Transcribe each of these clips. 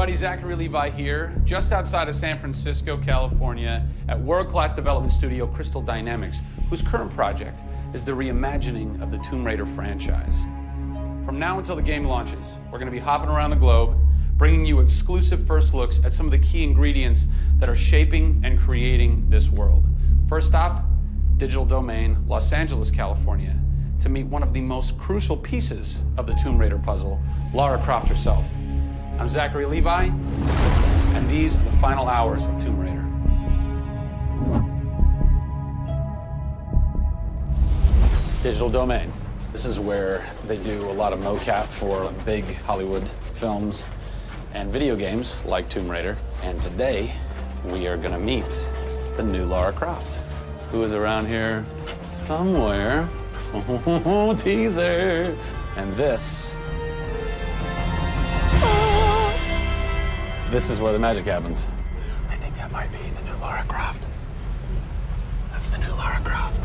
everybody, Zachary Levi here, just outside of San Francisco, California, at world-class development studio Crystal Dynamics, whose current project is the reimagining of the Tomb Raider franchise. From now until the game launches, we're going to be hopping around the globe, bringing you exclusive first looks at some of the key ingredients that are shaping and creating this world. First stop, Digital Domain, Los Angeles, California, to meet one of the most crucial pieces of the Tomb Raider puzzle, Lara Croft herself. I'm Zachary Levi, and these are the final hours of Tomb Raider. Digital Domain. This is where they do a lot of mocap for big Hollywood films and video games like Tomb Raider. And today, we are gonna meet the new Lara Croft, who is around here somewhere. Teaser! And this is where the magic happens. I think that might be the new Lara Croft. That's the new Lara Croft.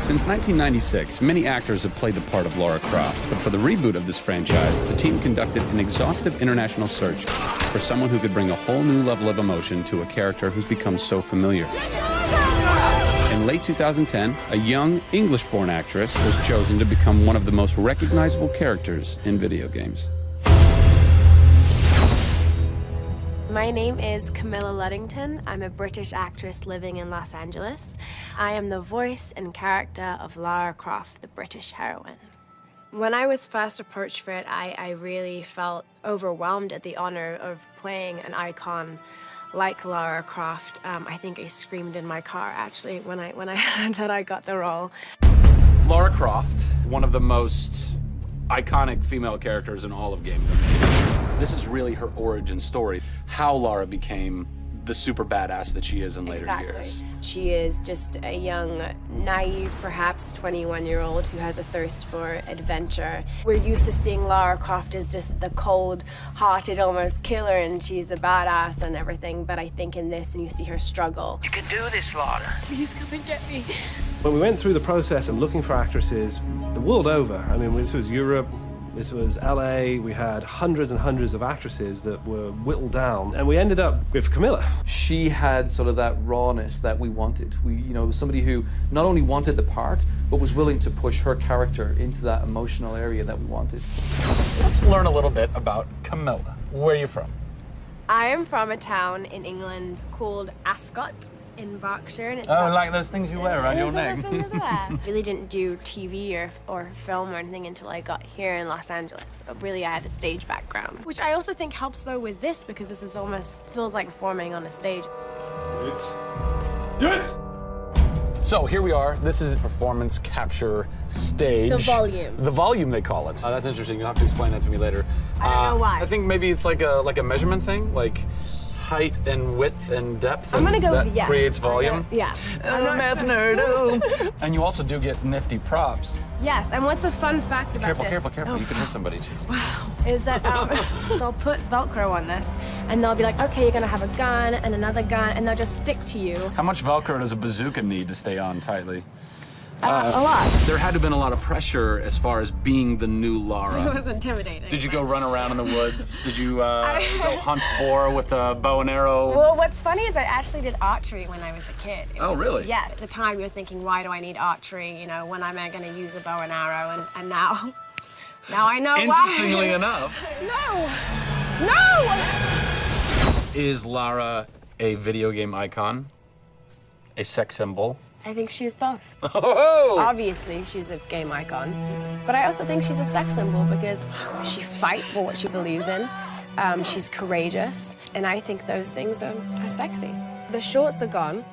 Since 1996, many actors have played the part of Lara Croft, but for the reboot of this franchise, the team conducted an exhaustive international search for someone who could bring a whole new level of emotion to a character who's become so familiar. In late 2010, a young English-born actress was chosen to become one of the most recognizable characters in video games. My name is Camilla Luddington. I'm a British actress living in Los Angeles. I am the voice and character of Lara Croft, the British heroine. When I was first approached for it, I really felt overwhelmed at the honor of playing an icon like Lara Croft. I think I screamed in my car, actually, when I heard that I got the role. Lara Croft, one of the most iconic female characters in all of gaming. This is really her origin story, how Lara became the super badass that she is in later years. She is just a young, naive, perhaps 21-year-old who has a thirst for adventure. We're used to seeing Lara Croft as just the cold-hearted, almost killer, and she's a badass and everything, but I think in this, and you see her struggle. You can do this, Lara. Please come and get me. When we went through the process of looking for actresses the world over, I mean, this was Europe, this was LA, we had hundreds and hundreds of actresses that were whittled down, and we ended up with Camilla. She had sort of that rawness that we wanted. Was somebody who not only wanted the part, but was willing to push her character into that emotional area that we wanted. Let's learn a little bit about Camilla. Where are you from? I am from a town in England called Ascot in Berkshire. And it's like those things you wear around your neck. Really didn't do TV or film or anything until I got here in Los Angeles. But really, I had a stage background, which I also think helps though with this because this is almost feels like performing on a stage. Yes! So here we are. This is performance capture stage. The volume. The volume, they call it. That's interesting. You'll have to explain that to me later. I don't know why. I think maybe it's like a measurement thing, like height and width and depth. I'm gonna go that with yes. Creates volume. Yeah. Math nerd. And you also do get nifty props. Yes. And what's a fun fact about this? Careful. Oh, You can hit somebody. Jeez. Wow. Is that they'll put Velcro on this, and they'll be like, okay, you're gonna have a gun and another gun, and they'll just stick to you. How much Velcro does a bazooka need to stay on tightly? A lot. There had to have been a lot of pressure as far as being the new Lara. It was intimidating. Did you go run around in the woods? Did you go hunt boar with a bow and arrow? Well, what's funny is I actually did archery when I was a kid. Really? Yeah. At the time, you're thinking, why do I need archery? You know, when am I going to use a bow and arrow? And now I know why. Interestingly enough. No! Is Lara a video game icon? A sex symbol? I think she's both. Oh! Obviously, she's a game icon, but I also think she's a sex symbol because she fights for what she believes in. She's courageous, and I think those things are sexy. The shorts are gone.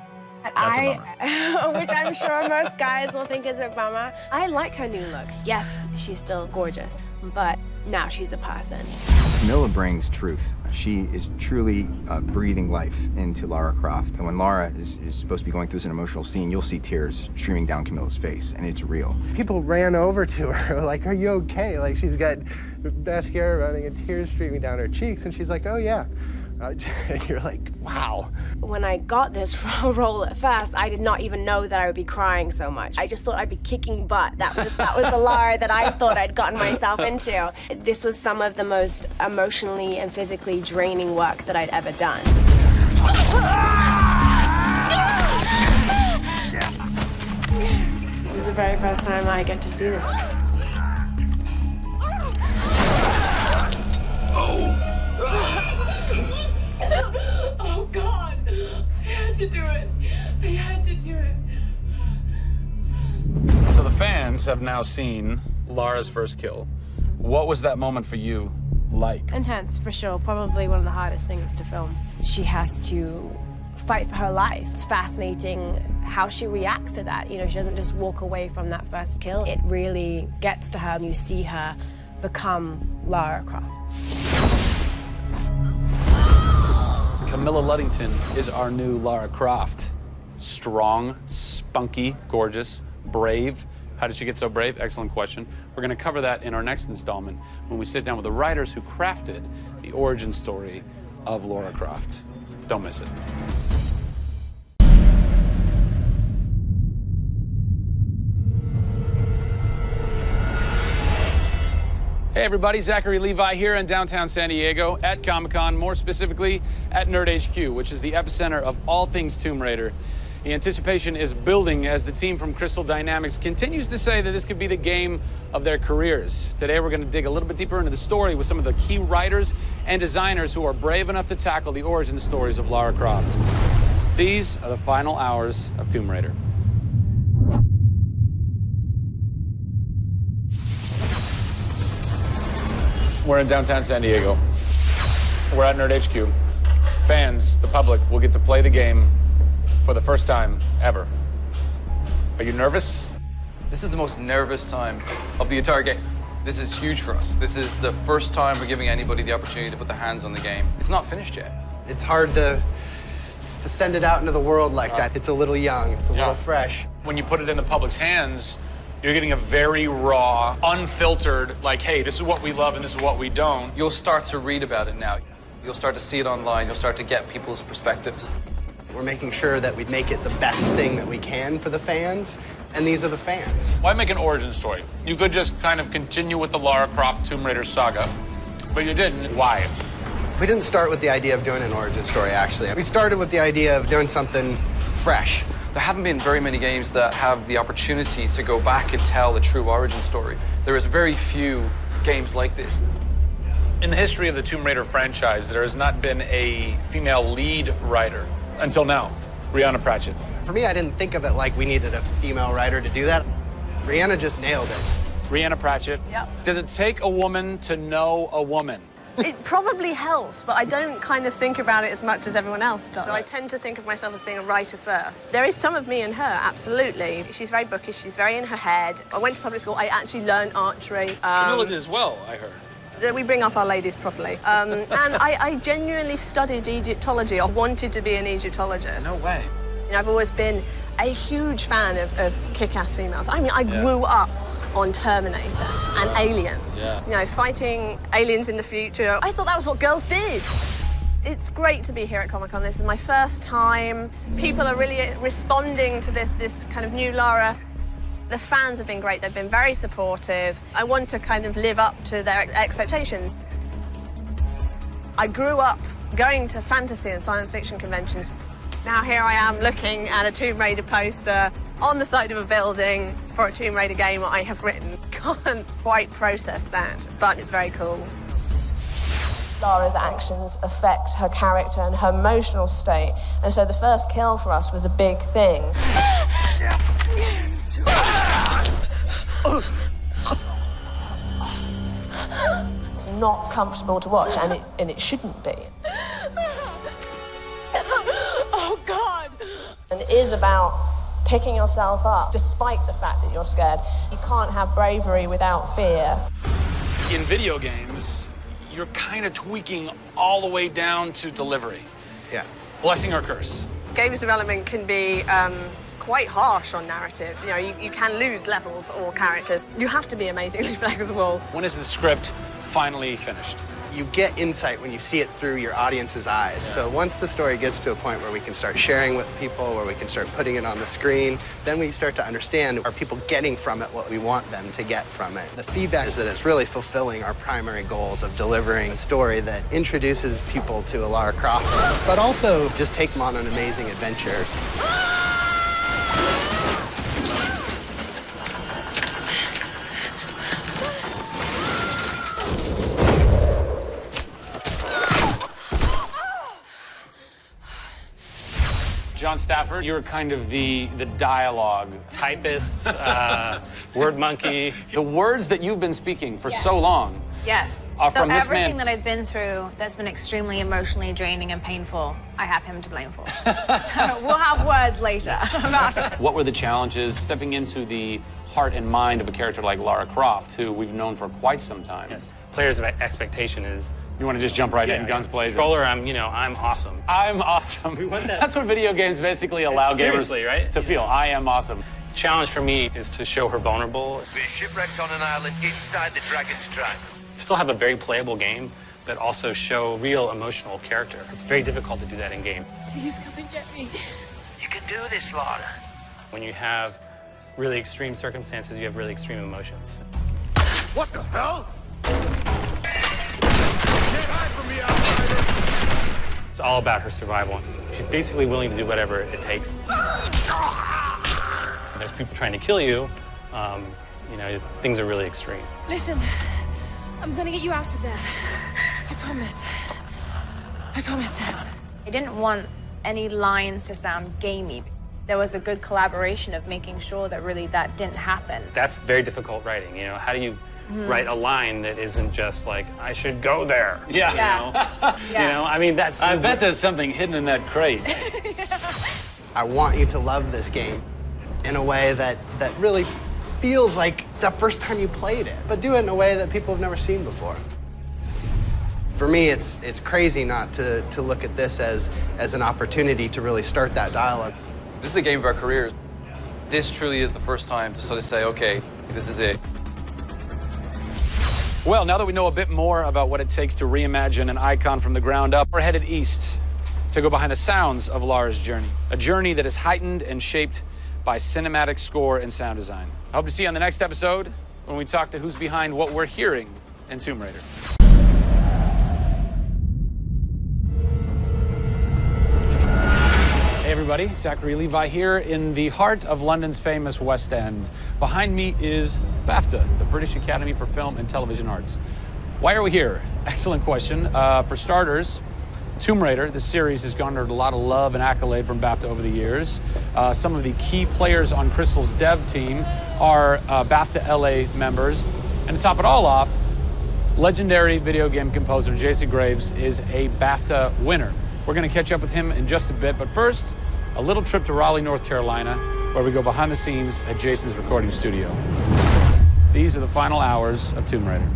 That's a bummer. Which I'm sure most guys will think is a bummer. I like her new look. Yes, she's still gorgeous, but now she's a person. Camilla brings truth. She is truly breathing life into Lara Croft. And when Lara is supposed to be going through an emotional scene, you'll see tears streaming down Camilla's face, and it's real. People ran over to her, like, are you okay? Like, she's got mascara running and tears streaming down her cheeks, and she's like, oh, yeah. And you're like, wow. When I got this role at first, I did not even know that I would be crying so much. I just thought I'd be kicking butt. That was the Lara that I thought I'd gotten myself into. This was some of the most emotionally and physically draining work that I'd ever done. This is the very first time I get to see this. Oh, God. I had to do it. I had to do it. So the fans have now seen Lara's first kill. What was that moment for you like? Intense, for sure. Probably one of the hardest things to film. She has to fight for her life. It's fascinating how she reacts to that. You know, she doesn't just walk away from that first kill. It really gets to her, and you see her become Lara Croft. Camilla Luddington is our new Lara Croft. Strong, spunky, gorgeous, brave. How did she get so brave? Excellent question. We're going to cover that in our next installment when we sit down with the writers who crafted the origin story of Lara Croft. Don't miss it. Hey everybody, Zachary Levi here in downtown San Diego at Comic-Con, more specifically at Nerd HQ, which is the epicenter of all things Tomb Raider. The anticipation is building as the team from Crystal Dynamics continues to say that this could be the game of their careers. Today we're going to dig a little bit deeper into the story with some of the key writers and designers who are brave enough to tackle the origin stories of Lara Croft. These are the final hours of Tomb Raider. We're in downtown San Diego. We're at Nerd HQ. Fans, the public, will get to play the game for the first time ever. Are you nervous? This is the most nervous time of the entire game. This is huge for us. This is the first time we're giving anybody the opportunity to put their hands on the game. It's not finished yet. It's hard to send it out into the world like that. It's a little young, it's a little fresh. When you put it in the public's hands, you're getting a very raw, unfiltered, like, hey, this is what we love and this is what we don't. You'll start to read about it now. You'll start to see it online. You'll start to get people's perspectives. We're making sure that we make it the best thing that we can for the fans, and these are the fans. Why make an origin story? You could just kind of continue with the Lara Croft Tomb Raider saga, but you didn't. Why? We didn't start with the idea of doing an origin story, actually. We started with the idea of doing something fresh. There haven't been very many games that have the opportunity to go back and tell the true origin story. There is very few games like this. In the history of the Tomb Raider franchise, there has not been a female lead writer until now, Rhianna Pratchett. For me, I didn't think of it like we needed a female writer to do that. Rhianna just nailed it. Rhianna Pratchett. Yep. Does it take a woman to know a woman? It probably helps, but I don't kind of think about it as much as everyone else does. So I tend to think of myself as being a writer first. There is some of me in her, absolutely. She's very bookish, she's very in her head. I went to public school, I actually learned archery. Camilla did as well, I heard. We bring up our ladies properly. And I genuinely studied Egyptology. I wanted to be an Egyptologist. No way. You know, I've always been a huge fan of kick-ass females. I mean, I grew up on Terminator and Aliens. Yeah. You know, fighting aliens in the future. I thought that was what girls did. It's great to be here at Comic-Con. This is my first time. People are really responding to this kind of new Lara. The fans have been great. They've been very supportive. I want to kind of live up to their expectations. I grew up going to fantasy and science fiction conventions. Now here I am looking at a Tomb Raider poster on the side of a building for a Tomb Raider game I have written. Can't quite process that, but it's very cool. Lara's actions affect her character and her emotional state, and so the first kill for us was a big thing. It's not comfortable to watch, and it shouldn't be. Oh, God! And it is about picking yourself up, despite the fact that you're scared. You can't have bravery without fear. In video games, you're kind of tweaking all the way down to delivery. Yeah. Blessing or curse. Games development can be quite harsh on narrative. You know, you can lose levels or characters. You have to be amazingly flexible. When is the script finally finished? You get insight when you see it through your audience's eyes. So once the story gets to a point where we can start sharing with people, where we can start putting it on the screen, then we start to understand, are people getting from it what we want them to get from it? The feedback is that it's really fulfilling our primary goals of delivering a story that introduces people to a Lara Croft, but also just takes them on an amazing adventure. John Stafford, you're kind of the dialogue typist, word monkey. The words that you've been speaking for so long. Yes. Are from this everything man. that I've been through that's been extremely emotionally draining and painful, I have him to blame for. So we'll have words later about it. What were the challenges stepping into the heart and mind of a character like Lara Croft, who we've known for quite some time? Yes. Players' expectation is. You want to just jump right in, guns blazing? Controller, I'm awesome. I'm awesome. We want that. That's what video games basically allow gamers right? to feel. I am awesome. Challenge for me is to show her vulnerable. We're shipwrecked on an island inside the Dragon's Tribe. Still have a very playable game, but also show real emotional character. It's very difficult to do that in game. Please come and get me. You can do this, Lara. When you have really extreme circumstances, you have really extreme emotions. What the hell? Get hide from me, outsider! It's all about her survival. She's basically willing to do whatever it takes. There's people trying to kill you. Things are really extreme. Listen, I'm gonna get you out of there. I promise. I promise. I didn't want any lines to sound gamey. There was a good collaboration of making sure that really that didn't happen. That's very difficult writing. How do you write a line that isn't just like, I should go there? Yeah. That's... I bet there's something hidden in that crate. I want you to love this game in a way that really feels like the first time you played it, but do it in a way that people have never seen before. For me, it's crazy not to look at this as an opportunity to really start that dialogue. This is a game of our careers. This truly is the first time to sort of say, okay, this is it. Well, now that we know a bit more about what it takes to reimagine an icon from the ground up, we're headed east to go behind the sounds of Lara's journey. A journey that is heightened and shaped by cinematic score and sound design. I hope to see you on the next episode when we talk to who's behind what we're hearing in Tomb Raider. Hey everybody, Zachary Levi here in the heart of London's famous West End. Behind me is BAFTA, the British Academy for Film and Television Arts. Why are we here? Excellent question. For starters, Tomb Raider, the series, has garnered a lot of love and accolade from BAFTA over the years. Some of the key players on Crystal's dev team are BAFTA LA members. And to top it all off, legendary video game composer Jason Graves is a BAFTA winner. We're going to catch up with him in just a bit, but first, a little trip to Raleigh, North Carolina, where we go behind the scenes at Jason's recording studio. These are the final hours of Tomb Raider.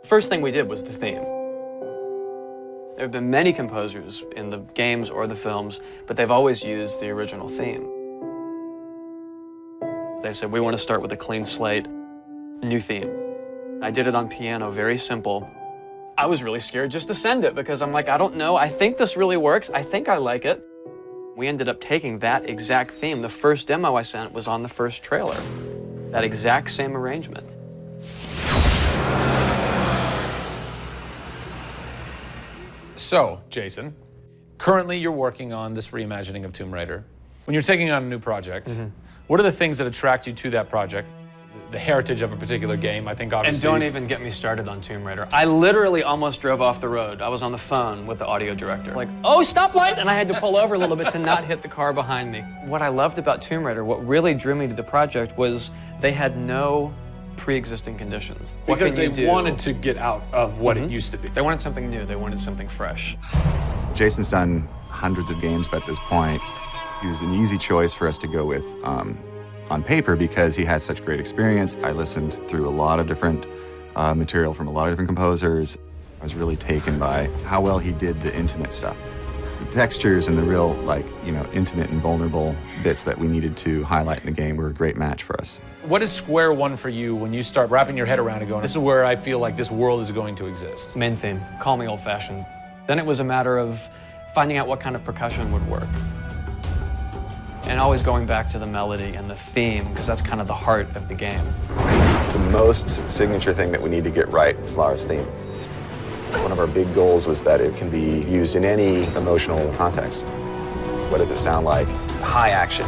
First thing we did was the theme. There have been many composers in the games or the films, but they've always used the original theme. They said, we want to start with a clean slate, new theme. I did it on piano, very simple. I was really scared just to send it because I'm like, I don't know, I think this really works, I think I like it. We ended up taking that exact theme. The first demo I sent was on the first trailer. That exact same arrangement. So, Jason, currently you're working on this reimagining of Tomb Raider. When you're taking on a new project, what are the things that attract you to that project? The heritage of a particular game, I think obviously... And don't even get me started on Tomb Raider. I literally almost drove off the road. I was on the phone with the audio director. Like, oh, stoplight! And I had to pull over a little bit to not hit the car behind me. What I loved about Tomb Raider, what really drew me to the project was they had no pre-existing conditions. Because they wanted to get out of what it used to be. They wanted something new. They wanted something fresh. Jason's done hundreds of games at this point. He was an easy choice for us to go with on paper because he has such great experience. I listened through a lot of different material from a lot of different composers. I was really taken by how well he did the intimate stuff. The textures and the real, like, you know, intimate and vulnerable bits that we needed to highlight in the game were a great match for us. What is square one for you when you start wrapping your head around and going, this is where I feel like this world is going to exist? Main theme, call me old-fashioned. Then it was a matter of finding out what kind of percussion would work. And always going back to the melody and the theme, because that's kind of the heart of the game. The most signature thing that we need to get right is Lara's theme. One of our big goals was that it can be used in any emotional context. What does it sound like? High action.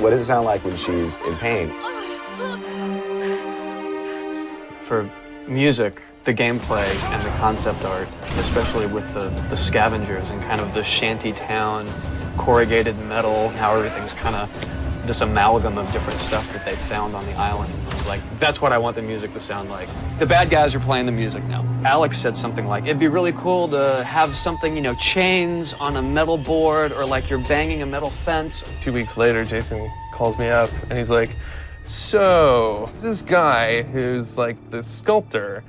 What does it sound like when she's in pain? For music, the gameplay and the concept art, especially with the scavengers and kind of the shanty town, corrugated metal, how everything's kind of this amalgam of different stuff that they found on the island. Like, that's what I want the music to sound like. The bad guys are playing the music now. Alex said something like, it'd be really cool to have something, you know, chains on a metal board, or like you're banging a metal fence. 2 weeks later, Jason calls me up and he's like, so this guy who's like this sculptor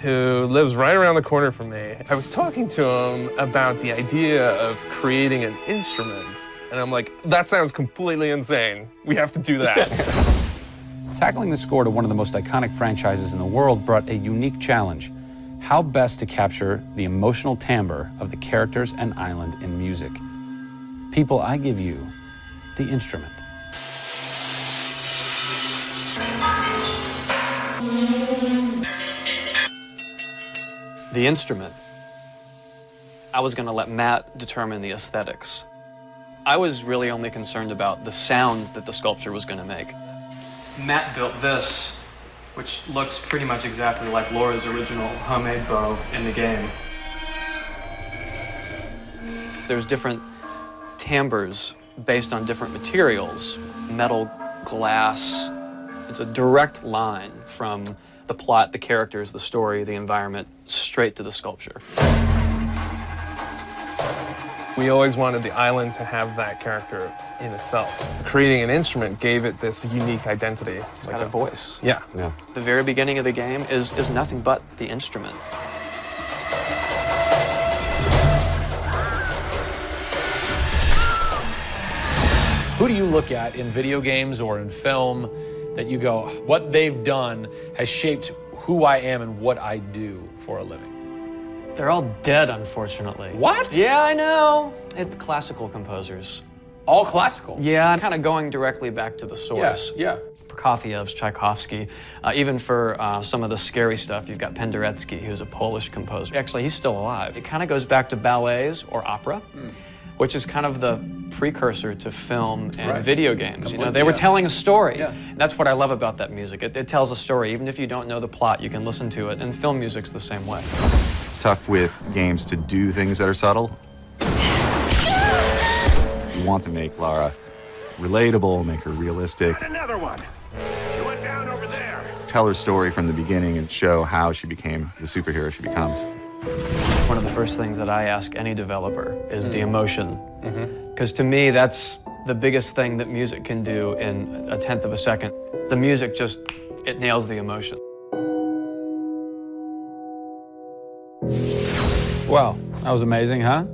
who lives right around the corner from me, I was talking to him about the idea of creating an instrument. And I'm like, that sounds completely insane. We have to do that. Tackling the score to one of the most iconic franchises in the world brought a unique challenge. How best to capture the emotional timbre of the characters and island in music? People, I give you the instrument. The instrument. I was going to let Matt determine the aesthetics. I was really only concerned about the sounds that the sculpture was going to make. Matt built this, which looks pretty much exactly like Laura's original homemade bow in the game. There's different timbres based on different materials, metal, glass. It's a direct line from the plot, the characters, the story, the environment, straight to the sculpture. We always wanted the island to have that character in itself. Creating an instrument gave it this unique identity. It's got a voice. Yeah. The very beginning of the game is nothing but the instrument. Who do you look at in video games or in film that you go, what they've done has shaped who I am and what I do for a living? They're all dead, unfortunately. What? Yeah, I know. It's classical composers. All classical? Yeah, I'm kind of going directly back to the source. Yeah. Prokofiev's, Tchaikovsky. Even for some of the scary stuff, you've got Penderecki, who's a Polish composer. Actually, he's still alive. It kind of goes back to ballets or opera, which is kind of the precursor to film and video games. You know, they were telling a story. Yeah. That's what I love about that music. It tells a story. Even if you don't know the plot, you can listen to it. And film music's the same way. It's tough with games to do things that are subtle. You want to make Lara relatable, make her realistic. Got another one. She went down over there. Tell her story from the beginning and show how she became the superhero she becomes. One of the first things that I ask any developer is the emotion. Because to me, that's the biggest thing that music can do in a tenth of a second. The music just, it nails the emotion. Wow, that was amazing, huh?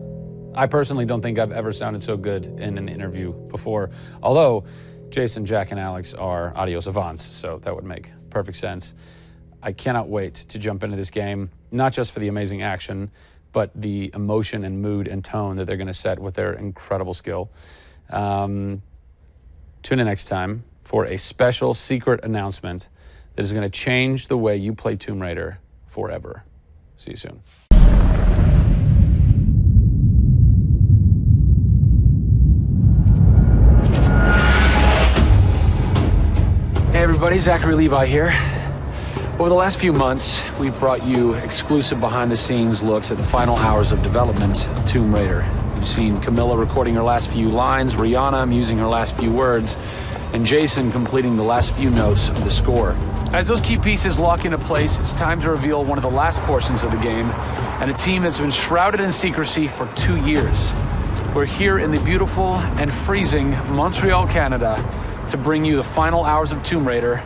I personally don't think I've ever sounded so good in an interview before. Although Jason, Jack, and Alex are audio savants, so that would make perfect sense. I cannot wait to jump into this game, not just for the amazing action, but the emotion and mood and tone that they're going to set with their incredible skill. Tune in next time for a special secret announcement that is going to change the way you play Tomb Raider forever. See you soon. Hey everybody, Zachary Levi here. Over the last few months, we've brought you exclusive behind-the-scenes looks at the final hours of development of Tomb Raider. You've seen Camilla recording her last few lines, Rihanna musing her last few words, and Jason completing the last few notes of the score. As those key pieces lock into place, it's time to reveal one of the last portions of the game, and a team that's been shrouded in secrecy for 2 years. We're here in the beautiful and freezing Montreal, Canada, to bring you the final hours of Tomb Raider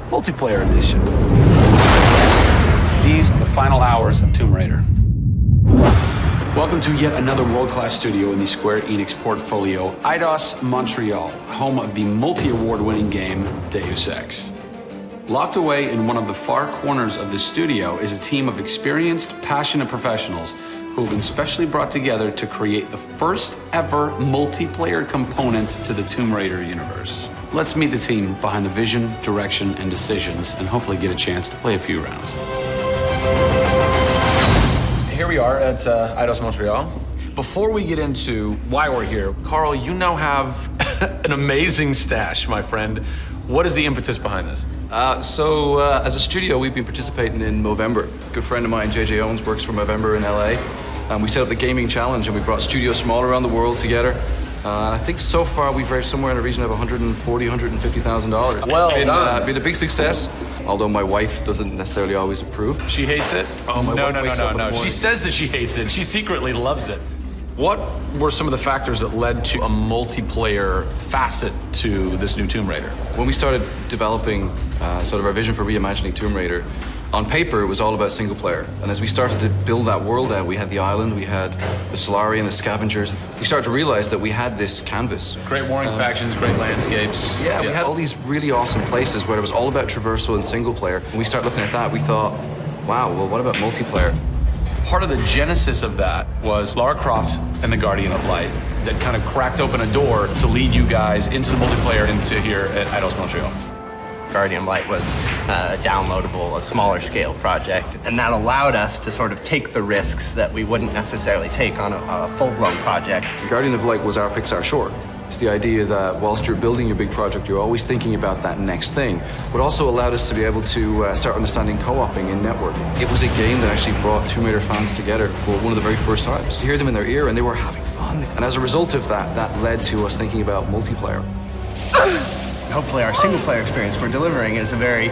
Multiplayer Edition. These are the final hours of Tomb Raider. Welcome to yet another world-class studio in the Square Enix portfolio, Eidos Montreal, home of the multi-award-winning game Deus Ex. Locked away in one of the far corners of the studio is a team of experienced, passionate professionals who have been specially brought together to create the first ever multiplayer component to the Tomb Raider universe. Let's meet the team behind the vision, direction, and decisions, and hopefully get a chance to play a few rounds. Here we are at Eidos Montreal. Before we get into why we're here, Carl, you now have an amazing stash, my friend. What is the impetus behind this? As a studio, we've been participating in Movember. A good friend of mine, JJ Owens, works for Movember in LA. And we set up the gaming challenge, and we brought studios from all around the world together. And I think so far we've raised somewhere in the region of $140,000, $150,000. Well done. Been a big success, although my wife doesn't necessarily always approve. She hates it? Oh, my wife wakes up in the morning. She says that she hates it. She secretly loves it. What were some of the factors that led to a multiplayer facet to this new Tomb Raider? When we started developing sort of our vision for reimagining Tomb Raider, on paper, it was all about single player. And as we started to build that world out, we had the island, we had the Solari and the scavengers. We started to realize that we had this canvas. Great warring factions, great landscapes. Yeah, we had all these really awesome places where it was all about traversal and single player. When we started looking at that, we thought, wow, well, what about multiplayer? Part of the genesis of that was Lara Croft and the Guardian of Light that kind of cracked open a door to lead you guys into the multiplayer into here at Eidos Montreal. Guardian Light was a downloadable, a smaller scale project, and that allowed us to sort of take the risks that we wouldn't necessarily take on a full-blown project. Guardian of Light was our Pixar short. It's the idea that whilst you're building your big project, you're always thinking about that next thing, but also allowed us to be able to start understanding co-oping in networking. It was a game that actually brought Tomb Raider fans together for one of the very first times. You hear them in their ear and they were having fun. And as a result of that, that led to us thinking about multiplayer. Hopefully our single-player experience we're delivering is a very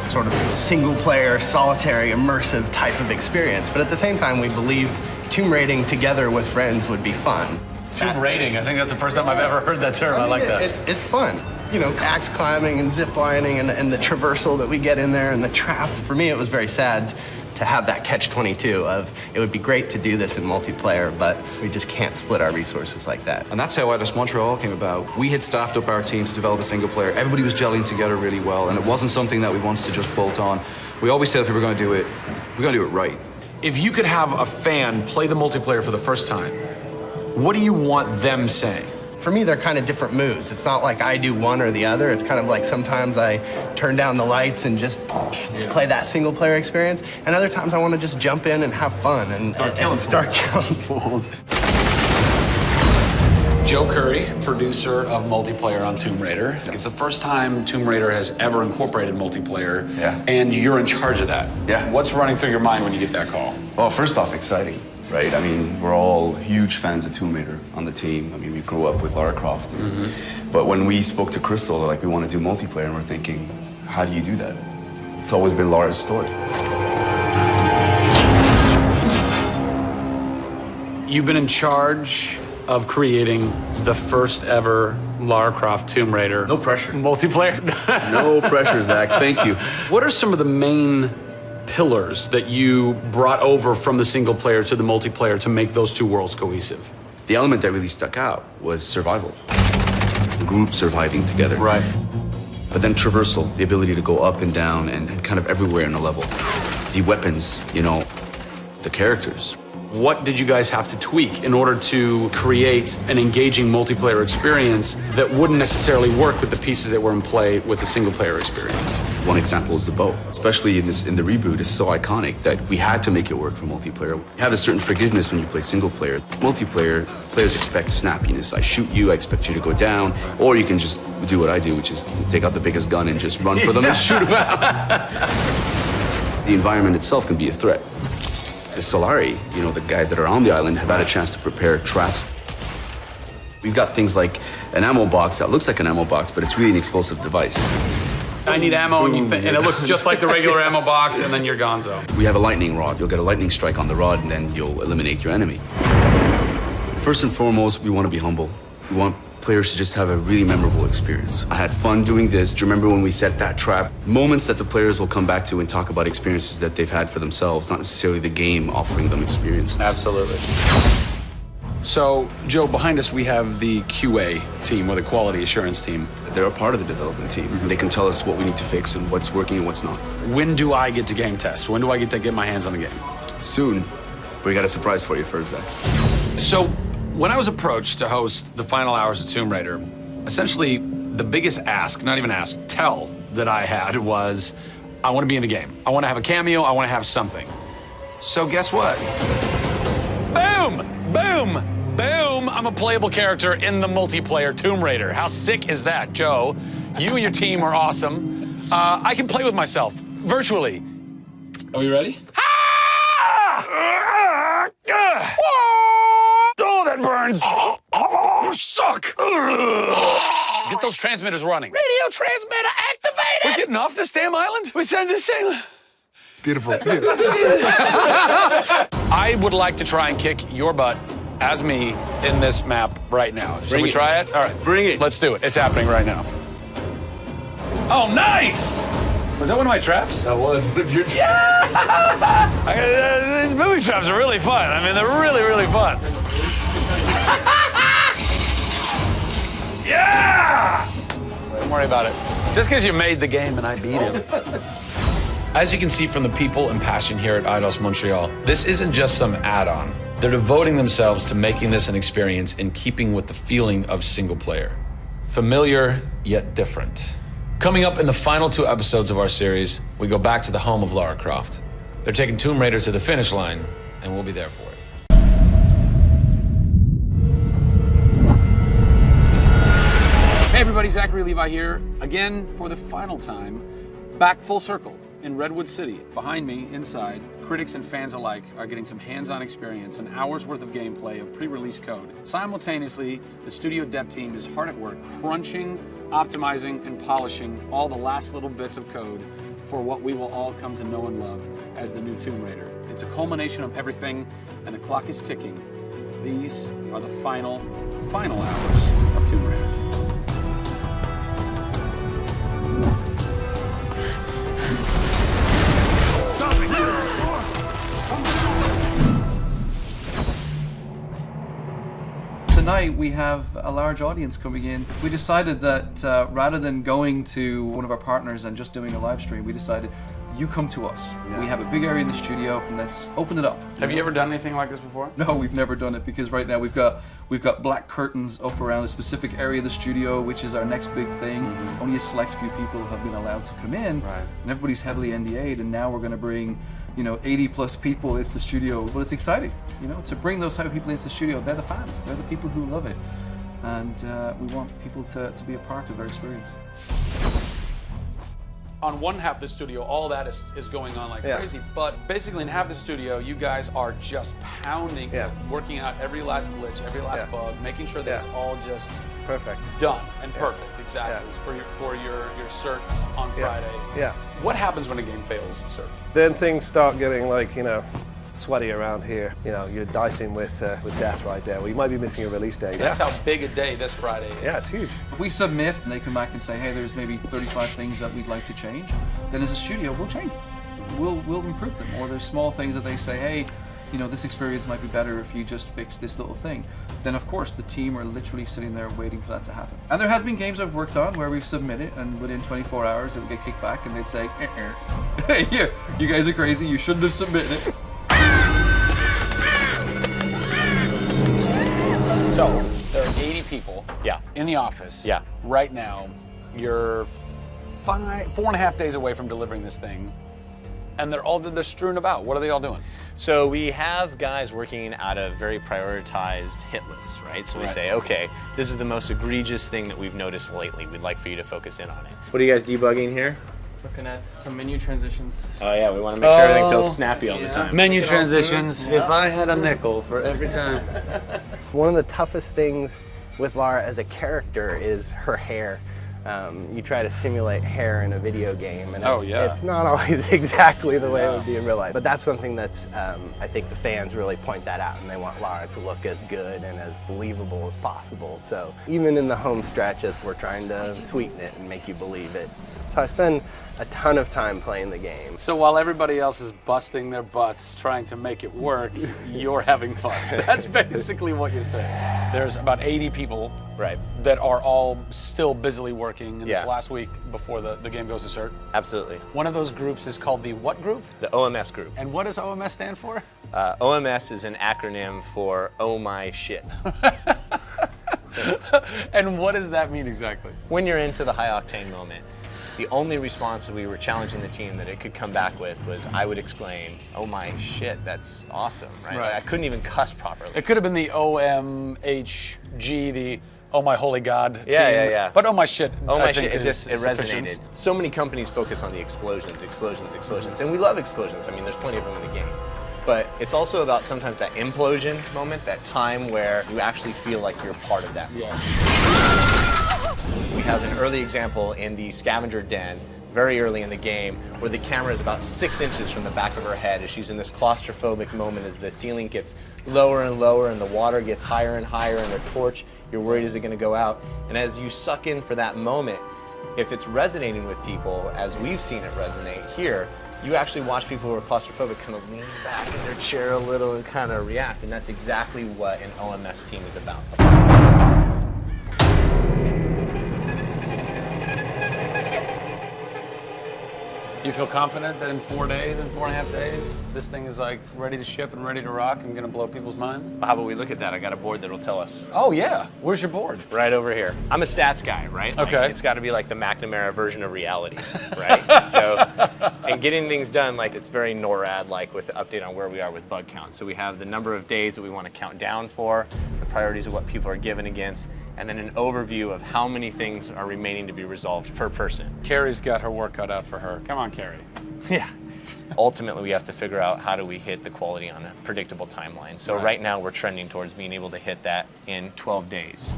sort of single-player, solitary, immersive type of experience. But at the same time, we believed tomb raiding together with friends would be fun. Tomb raiding, I think that's the first time I've ever heard that term. I like that. It's fun. You know, axe climbing and zip lining and the traversal that we get in there and the traps. For me, it was very sad to have that catch-22 of it would be great to do this in multiplayer, but we just can't split our resources like that. And that's how Eidos Montreal came about. We had staffed up our team to develop a single player. Everybody was gelling together really well, and it wasn't something that we wanted to just bolt on. We always said if we were going to do it, we're going to do it right. If you could have a fan play the multiplayer for the first time, what do you want them saying? For me, they're kind of different moods. It's not like I do one or the other. It's kind of like sometimes I turn down the lights and just play that single player experience. And other times I want to just jump in and have fun and start killing fools. Joe Curry, producer of multiplayer on Tomb Raider. It's the first time Tomb Raider has ever incorporated multiplayer, and you're in charge of that. Yeah. What's running through your mind when you get that call? Well, first off, exciting. Right? I mean, we're all huge fans of Tomb Raider on the team. I mean, we grew up with Lara Croft. But when we spoke to Crystal, like, we want to do multiplayer, and we're thinking, how do you do that? It's always been Lara's story. You've been in charge of creating the first ever Lara Croft Tomb Raider. No pressure. Multiplayer. No pressure, Zach. Thank you. What are some of the main pillars that you brought over from the single player to the multiplayer to make those two worlds cohesive? The element that really stuck out was survival. The group surviving together. Right. But then traversal, the ability to go up and down and kind of everywhere in a level. The weapons, you know, the characters. What did you guys have to tweak in order to create an engaging multiplayer experience that wouldn't necessarily work with the pieces that were in play with the single player experience? One example is the bow. Especially in the reboot, it's so iconic that we had to make it work for multiplayer. You have a certain forgiveness when you play single player. Multiplayer, players expect snappiness. I shoot you, I expect you to go down, or you can just do what I do, which is take out the biggest gun and just run for them and shoot them out. The environment itself can be a threat. The Solari, you know, the guys that are on the island have had a chance to prepare traps. We've got things like an ammo box that looks like an ammo box, but it's really an explosive device. I need ammo, and it looks just like the regular ammo box, and then you're gonzo. We have a lightning rod. You'll get a lightning strike on the rod, and then you'll eliminate your enemy. First and foremost, we want to be humble. We want players to just have a really memorable experience. I had fun doing this. Do you remember when we set that trap? Moments that the players will come back to and talk about experiences that they've had for themselves, not necessarily the game offering them experiences. Absolutely. So, Joe, behind us we have the QA team, or the quality assurance team. They're a part of the development team. They can tell us what we need to fix and what's working and what's not. When do I get to game test? When do I get to get my hands on the game? Soon. We got a surprise for you first, Zach. So, when I was approached to host the final hours of Tomb Raider, essentially the biggest ask, not even ask, tell that I had was, I want to be in the game. I want to have a cameo, I want to have something. So guess what? Boom! Boom! Boom! I'm a playable character in the multiplayer Tomb Raider. How sick is that, Joe? You and your team are awesome. I can play with myself, virtually. Are we ready? Oh, that burns! You suck! Get those transmitters running. Radio transmitter activated! We're getting off this damn island? We send this thing. Beautiful. I would like to try and kick your butt as me in this map right now. Should we try it? All right. Bring it. Let's do it. It's happening right now. Oh, nice! Was that one of my traps? That was one of your traps. Yeah! These booby traps are really fun. I mean, they're really, really fun. Yeah! Don't worry about it. Just because you made the game and I beat him. As you can see from the people and passion here at Eidos Montreal, this isn't just some add-on. They're devoting themselves to making this an experience in keeping with the feeling of single player. Familiar, yet different. Coming up in the final 2 episodes of our series, we go back to the home of Lara Croft. They're taking Tomb Raider to the finish line, and we'll be there for it. Hey everybody, Zachary Levi here, again for the final time, back full circle in Redwood City. Behind me, inside, critics and fans alike are getting some hands-on experience, an hour's worth of gameplay of pre-release code. Simultaneously, the studio dev team is hard at work crunching, optimizing, and polishing all the last little bits of code for what we will all come to know and love as the new Tomb Raider. It's a culmination of everything, and the clock is ticking. These are the final hours of Tomb Raider. Tonight we have a large audience coming in. We decided that rather than going to one of our partners and just doing a live stream, we decided you come to us. Yeah. We have a big area in the studio, and let's open it up. Have you ever done anything like this before? No, we've never done it, because right now we've got black curtains up around a specific area of the studio, which is our next big thing. Mm-hmm. Only a select few people have been allowed to come in, right. And everybody's heavily NDA'd, and now we're going to bring 80 plus people into the studio. But it's exciting, to bring those type of people into the studio. They're the fans, they're the people who love it, and we want people to be a part of their experience. On one half of the studio, all that is going on like crazy, but basically in half the studio, you guys are just pounding, working out every last glitch, every last bug, making sure that it's all just perfect, done and perfect, exactly. It's for your certs on Friday. Yeah. What happens when a game fails cert? Then things start getting sweaty around here. You're dicing with death right there. Well, you might be missing a release date. That's how big a day this Friday is. Yeah, it's huge. If we submit and they come back and say, hey, there's maybe 35 things that we'd like to change, then as a studio, we'll change them. We'll improve them. Or there's small things that they say, hey, this experience might be better if you just fix this little thing. Then of course the team are literally sitting there waiting for that to happen. And there has been games I've worked on where we've submitted, and within 24 hours it would get kicked back, and they'd say, hey, you guys are crazy, you shouldn't have submitted it. So, there are 80 people in the office right now. You're 4.5 days away from delivering this thing, and they're strewn about. What are they all doing? So we have guys working out of very prioritized hit lists, right? So we say, okay, this is the most egregious thing that we've noticed lately. We'd like for you to focus in on it. What are you guys debugging here? Looking at some menu transitions. Oh yeah, we want to make sure everything feels snappy all the time. Menu transitions, if I had a nickel for every time. One of the toughest things with Lara as a character is her hair. You try to simulate hair in a video game, and it's not always exactly the way it would be in real life. But that's something that's, I think the fans really point that out, and they want Lara to look as good and as believable as possible. So even in the home stretches, we're trying to sweeten it and make you believe it. So I spend a ton of time playing the game. So while everybody else is busting their butts trying to make it work, you're having fun. That's basically what you're saying. There's about 80 people that are all still busily working in this last week before the game goes to cert. Absolutely. One of those groups is called the what group? The OMS group. And what does OMS stand for? OMS is an acronym for Oh My Shit. And what does that mean exactly? When you're into the high octane moment, the only response that we were challenging the team that it could come back with was, I would exclaim, oh my shit, that's awesome, right? I couldn't even cuss properly. It could have been the OMHG, the oh my holy God team. Yeah. But oh my shit, oh my shit, it resonated. So many companies focus on the explosions, and we love explosions. I mean, there's plenty of them in the game. But it's also about sometimes that implosion moment, that time where you actually feel like you're part of that. We have an early example in the scavenger den, very early in the game, where the camera is about 6 inches from the back of her head as she's in this claustrophobic moment as the ceiling gets lower and lower and the water gets higher and higher, and the torch, you're worried, is it gonna go out? And as you suck in for that moment, if it's resonating with people, as we've seen it resonate here, you actually watch people who are claustrophobic kind of lean back in their chair a little and kind of react, and that's exactly what an OMS team is about. You feel confident that in 4 days, in 4.5 days, this thing is like ready to ship and ready to rock and gonna blow people's minds? Well, how about we look at that? I got a board that'll tell us. Oh yeah, where's your board? Right over here. I'm a stats guy, right? Okay. Like, it's gotta be like the McNamara version of reality, right? So, and getting things done, like it's very NORAD-like with the update on where we are with bug count. So we have the number of days that we wanna count down for, the priorities of what people are given against, and then an overview of how many things are remaining to be resolved per person. Carrie's got her work cut out for her. Come on, Carrie. Yeah. Ultimately, we have to figure out how do we hit the quality on a predictable timeline. So right now, we're trending towards being able to hit that in 12 days.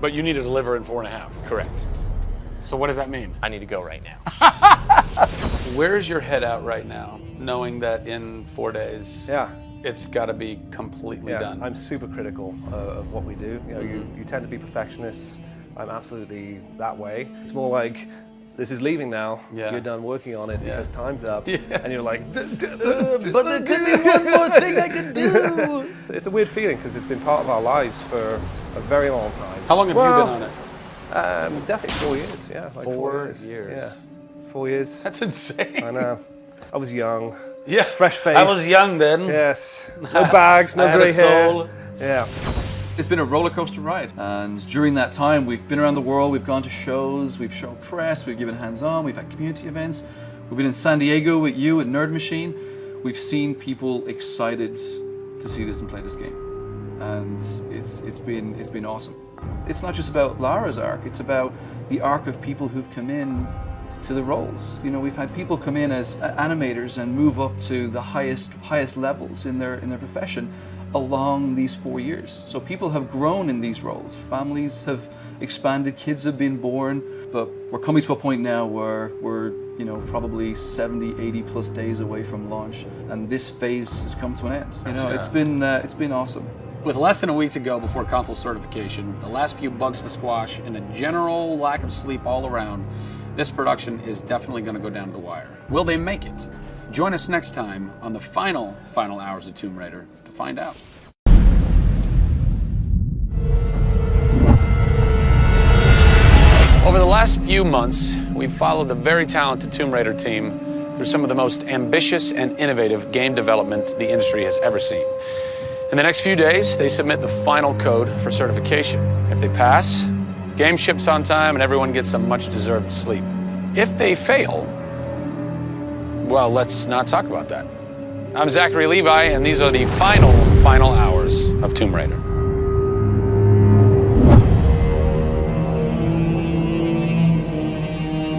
But you need to deliver in 4.5. Correct. So what does that mean? I need to go right now. Where's your head at right now, knowing that in 4 days, it's got to be completely done? I'm super critical of what we do. You know, you tend to be perfectionists. I'm absolutely that way. It's more like, this is leaving now. You're done working on it because time's up. And you're like, but there could be one more thing I could do. It's a weird feeling because it's been part of our lives for a very long time. How long have you been on it? Definitely 4 years, like 4 years. Yeah, 4 years. That's insane. I know. I was young. Yeah. Fresh face. I was young then. Yes. No bags, no grey hair. Yeah. It's been a roller coaster ride, and during that time we've been around the world, we've gone to shows, we've shown press, we've given hands-on, we've had community events, we've been in San Diego with you at Nerd Machine. We've seen people excited to see this and play this game, and it's been awesome. It's not just about Lara's arc, it's about the arc of people who've come in to the roles. You know, we've had people come in as animators and move up to the highest levels in their profession along these 4 years. So people have grown in these roles, families have expanded, kids have been born, but we're coming to a point now where we're, you know, probably 70, 80 plus days away from launch, and this phase has come to an end. You know, it's been awesome. With less than a week to go before console certification, the last few bugs to squash, and a general lack of sleep all around, this production is definitely going to go down to the wire. Will they make it? Join us next time on the final hours of Tomb Raider to find out. Over the last few months, we've followed the very talented Tomb Raider team through some of the most ambitious and innovative game development the industry has ever seen. In the next few days, they submit the final code for certification. If they pass, game ships on time and everyone gets some much-deserved sleep. If they fail, well, let's not talk about that. I'm Zachary Levi, and these are the final hours of Tomb Raider.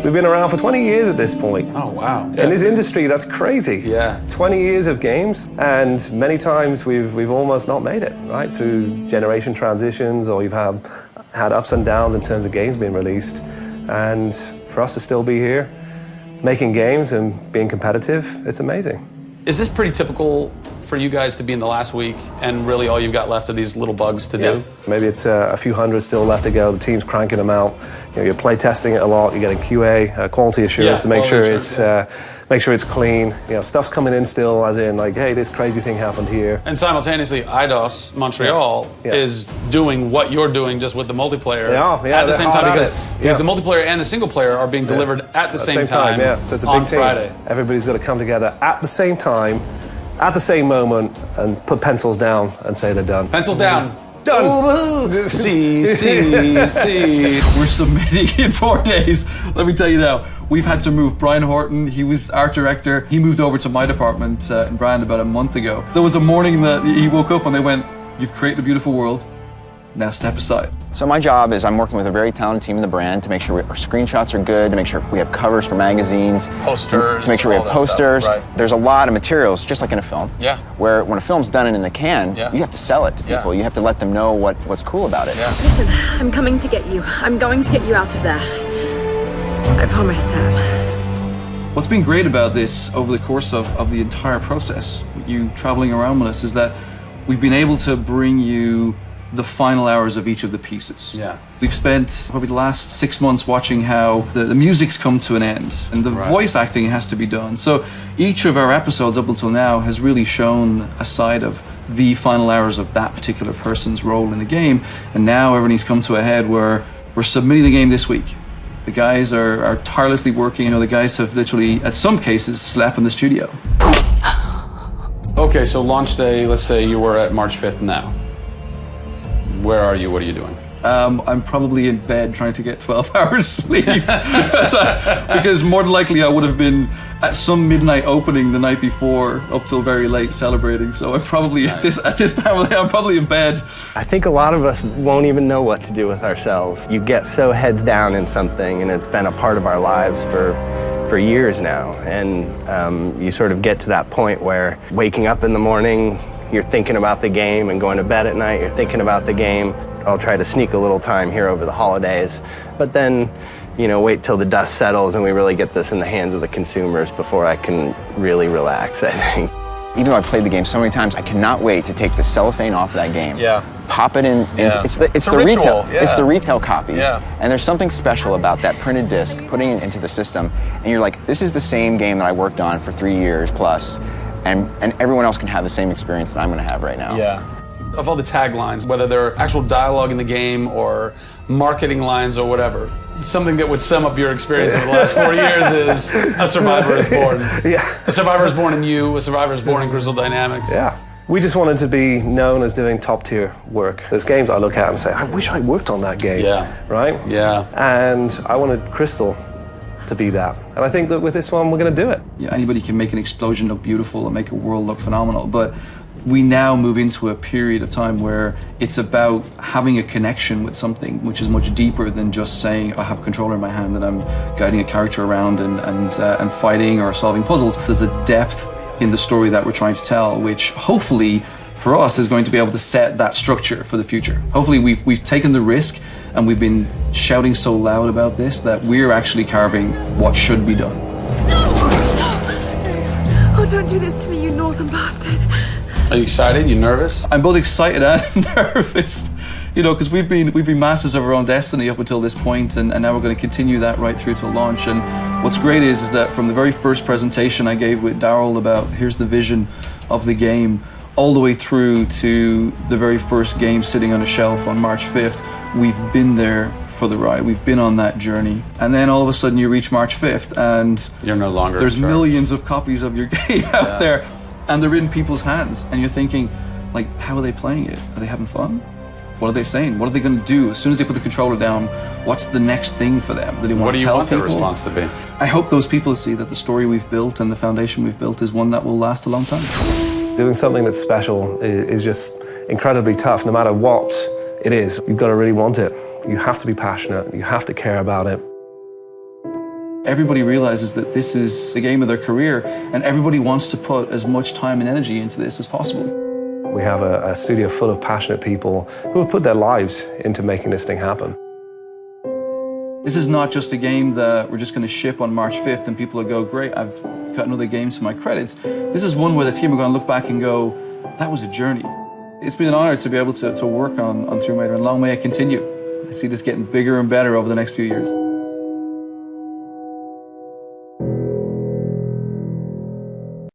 We've been around for 20 years at this point. Oh, wow. In this industry, that's crazy. Yeah. 20 years of games, and many times we've almost not made it, right? Through generation transitions, or you've had had ups and downs in terms of games being released. And for us to still be here, making games and being competitive, it's amazing. Is this pretty typical for you guys to be in the last week and really all you've got left are these little bugs to do? Maybe it's a few hundred still left to go. The team's cranking them out. You know, you're play testing it a lot. You're getting QA, quality assurance, to make sure it's clean. You know, stuff's coming in still, as in like, hey, this crazy thing happened here. And simultaneously, IDOS Montreal is doing what you're doing, just with the multiplayer at the same time, because the multiplayer and the single player are being delivered at the same time. Yeah, so it's a big on team. Friday. Everybody's got to come together at the same time, at the same moment, and put pencils down and say they're done. Pencils down. Done. See. We're submitting in 4 days. Let me tell you now, we've had to move. Brian Horton, he was art director. He moved over to my department in Brand about a month ago. There was a morning that he woke up and they went, "You've created a beautiful world. Now step aside." So my job is I'm working with a very talented team in the brand to make sure our screenshots are good, to make sure we have covers for magazines, posters, to make sure we have posters. Stuff, right. There's a lot of materials, just like in a film. Yeah. Where when a film's done and in the can, you have to sell it to people. You have to let them know what's cool about it. Listen, I'm coming to get you. I'm going to get you out of there. I promise, Sam. What's been great about this over the course of the entire process, with you traveling around with us, is that we've been able to bring you the final hours of each of the pieces. Yeah. We've spent probably the last 6 months watching how the music's come to an end and the voice acting has to be done. So each of our episodes up until now has really shown a side of the final hours of that particular person's role in the game. And now everything's come to a head where we're submitting the game this week. The guys are tirelessly working. You know, the guys have literally, at some cases, slept in the studio. Okay, so launch day, let's say you were at March 5th now. Where are you? What are you doing? I'm probably in bed trying to get 12 hours sleep. Because more than likely I would have been at some midnight opening the night before up till very late celebrating. So I'm probably at this time of the day, I'm probably in bed. I think a lot of us won't even know what to do with ourselves. You get so heads down in something and it's been a part of our lives for years now. And you sort of get to that point where waking up in the morning, you're thinking about the game, and going to bed at night, you're thinking about the game. I'll try to sneak a little time here over the holidays, but then, you know, wait till the dust settles and we really get this in the hands of the consumers before I can really relax, I think. Even though I played the game so many times, I cannot wait to take the cellophane off of that game. Pop it in. It's the retail. It's the retail copy. And there's something special about that printed disc, putting it into the system, and you're like, this is the same game that I worked on for 3 years plus. And everyone else can have the same experience that I'm going to have right now. Of all the taglines, whether they're actual dialogue in the game or marketing lines or whatever, something that would sum up your experience over the last 4 years is a survivor is born. A survivor is born in you, a survivor is born in Crystal Dynamics. We just wanted to be known as doing top tier work. There's games I look at and say, I wish I worked on that game. Right? And I wanted Crystal to be that. And I think that with this one, we're going to do it. Anybody can make an explosion look beautiful and make a world look phenomenal, but we now move into a period of time where it's about having a connection with something which is much deeper than just saying, I have a controller in my hand and I'm guiding a character around and fighting or solving puzzles. There's a depth in the story that we're trying to tell, which hopefully for us is going to be able to set that structure for the future. Hopefully we've taken the risk and we've been shouting so loud about this that we're actually carving what should be done. Oh, don't do this to me, you northern bastard. Are you excited? You nervous? I'm both excited and nervous. You know, because we've been masters of our own destiny up until this point, and now we're going to continue that right through to launch. And what's great is that from the very first presentation I gave with Daryl about here's the vision of the game, all the way through to the very first game sitting on a shelf on March 5th, we've been there for the ride. We've been on that journey. And then all of a sudden you reach March 5th and you're no longer there's millions of copies of your game out there, and they're in people's hands, and you're thinking, like, how are they playing it? Are they having fun? What are they saying? What are they going to do? As soon as they put the controller down, what's the next thing for them? Do they want to tell people? What do you want their response to be? I hope those people see that the story we've built and the foundation we've built is one that will last a long time. Doing something that's special is just incredibly tough, no matter what it is. You've got to really want it. You have to be passionate. You have to care about it. Everybody realizes that this is the game of their career, and everybody wants to put as much time and energy into this as possible. We have a studio full of passionate people who have put their lives into making this thing happen. This is not just a game that we're just going to ship on March 5th and people will go, great, I've got another game to my credits. This is one where the team are going to look back and go, that was a journey. It's been an honor to be able to work on Tomb Raider, and long may it continue. I see this getting bigger and better over the next few years.